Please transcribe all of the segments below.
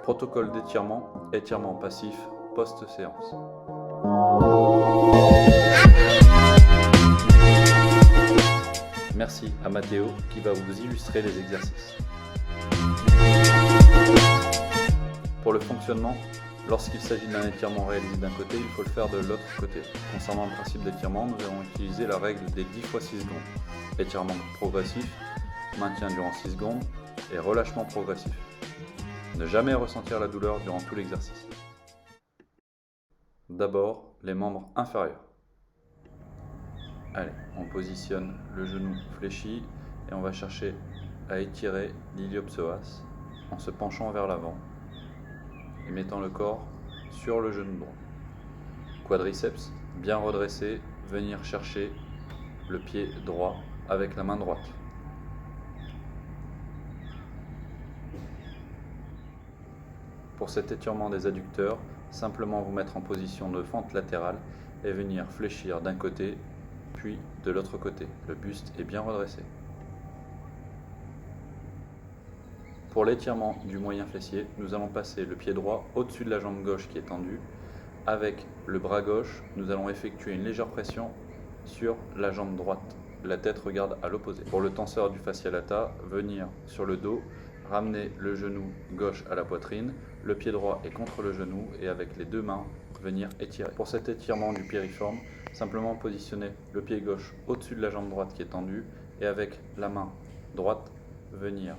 Protocole d'étirement, étirement passif, post-séance. Merci à Mathéo qui va vous illustrer les exercices. Pour le fonctionnement, lorsqu'il s'agit d'un étirement réalisé d'un côté, il faut le faire de l'autre côté. Concernant le principe d'étirement, nous allons utiliser la règle des 10 x 6 secondes. Étirement progressif, maintien durant 6 secondes et relâchement progressif. Ne jamais ressentir la douleur durant tout l'exercice. D'abord, les membres inférieurs. Allez, on positionne le genou fléchi et on va chercher à étirer l'iliopsoas en se penchant vers l'avant et mettant le corps sur le genou droit. Quadriceps bien redressé, venir chercher le pied droit avec la main droite. Pour cet étirement des adducteurs, simplement vous mettre en position de fente latérale et venir fléchir d'un côté puis de l'autre côté. Le buste est bien redressé. Pour l'étirement du moyen fessier, nous allons passer le pied droit au-dessus de la jambe gauche qui est tendue. Avec le bras gauche, nous allons effectuer une légère pression sur la jambe droite. La tête regarde à l'opposé. Pour le tenseur du fascia lata, venir sur le dos, ramener le genou gauche à la poitrine, le pied droit est contre le genou et avec les deux mains, venir étirer. Pour cet étirement du piriforme, simplement positionner le pied gauche au-dessus de la jambe droite qui est tendue et avec la main droite, venir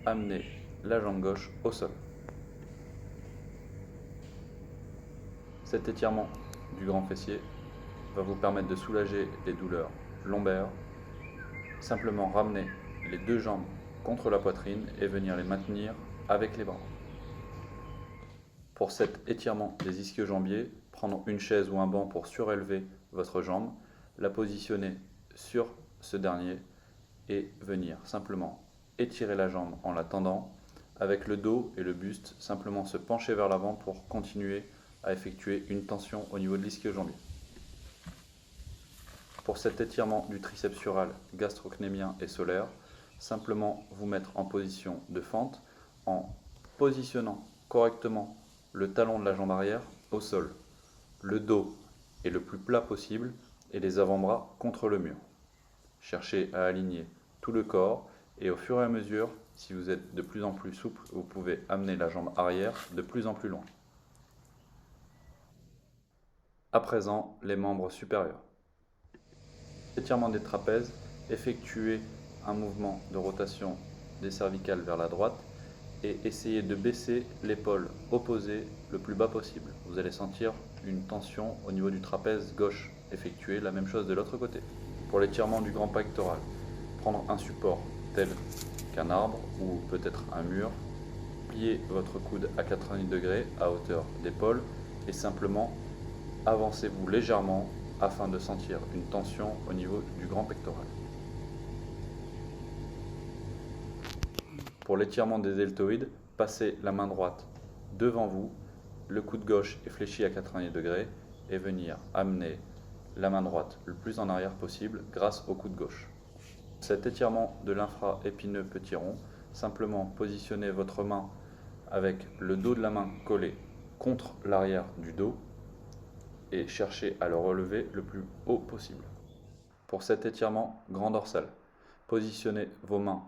amener la jambe gauche au sol. Cet étirement du grand fessier va vous permettre de soulager les douleurs lombaires. Simplement ramener les deux jambes contre la poitrine et venir les maintenir avec les bras. Pour cet étirement des ischio-jambiers, prendre une chaise ou un banc pour surélever votre jambe, la positionner sur ce dernier et venir simplement étirer la jambe en la tendant avec le dos et le buste, simplement se pencher vers l'avant pour continuer à effectuer une tension au niveau de l'ischio-jambier. Pour cet étirement du triceps sural, gastrocnémien et solaire, simplement vous mettre en position de fente en positionnant correctement le talon de la jambe arrière au sol. Le dos est le plus plat possible et les avant-bras contre le mur. Cherchez à aligner tout le corps et au fur et à mesure, si vous êtes de plus en plus souple, vous pouvez amener la jambe arrière de plus en plus loin. À présent, les membres supérieurs. Étirement des trapèzes, effectuez un mouvement de rotation des cervicales vers la droite et essayez de baisser l'épaule opposée le plus bas possible. Vous allez sentir une tension au niveau du trapèze gauche. Effectuez la même chose de l'autre côté. Pour l'étirement du grand pectoral, prendre un support tel qu'un arbre ou peut-être un mur, pliez votre coude à 90 degrés à hauteur d'épaule et simplement avancez-vous légèrement afin de sentir une tension au niveau du grand pectoral. Pour l'étirement des deltoïdes, passez la main droite devant vous, le coude gauche est fléchi à 90 degrés et venir amener la main droite le plus en arrière possible grâce au coude gauche. Cet étirement de l'infra-épineux petit rond, simplement positionnez votre main avec le dos de la main collé contre l'arrière du dos et cherchez à le relever le plus haut possible. Pour cet étirement grand dorsal, positionnez vos mains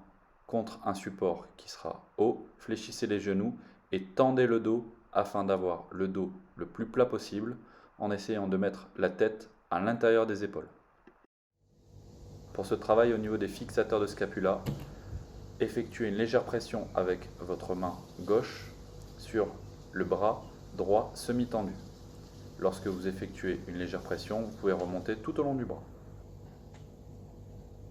contre un support qui sera haut, fléchissez les genoux et tendez le dos afin d'avoir le dos le plus plat possible en essayant de mettre la tête à l'intérieur des épaules. Pour ce travail au niveau des fixateurs de scapula, effectuez une légère pression avec votre main gauche sur le bras droit semi-tendu. Lorsque vous effectuez une légère pression, vous pouvez remonter tout au long du bras.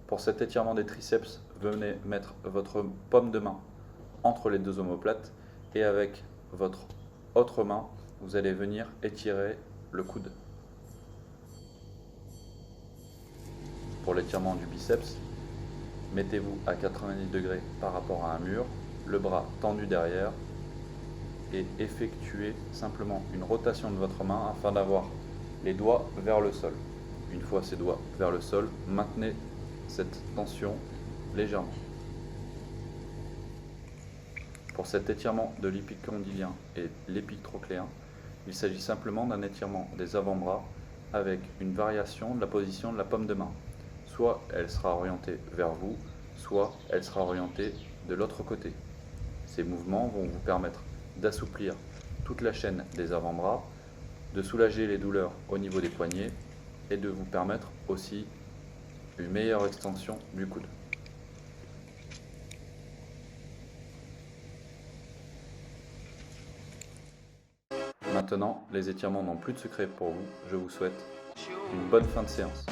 Pour cet étirement des triceps, venez mettre votre paume de main entre les deux omoplates et avec votre autre main, vous allez venir étirer le coude. Pour l'étirement du biceps, mettez-vous à 90 degrés par rapport à un mur, le bras tendu derrière et effectuez simplement une rotation de votre main afin d'avoir les doigts vers le sol. Une fois ces doigts vers le sol, maintenez cette tension légèrement. Pour cet étirement de l'épicondylien et l'épictrocléen, il s'agit simplement d'un étirement des avant-bras avec une variation de la position de la paume de main. Soit elle sera orientée vers vous, soit elle sera orientée de l'autre côté. Ces mouvements vont vous permettre d'assouplir toute la chaîne des avant-bras, de soulager les douleurs au niveau des poignets et de vous permettre aussi une meilleure extension du coude. Maintenant, les étirements n'ont plus de secret pour vous. Je vous souhaite une bonne fin de séance.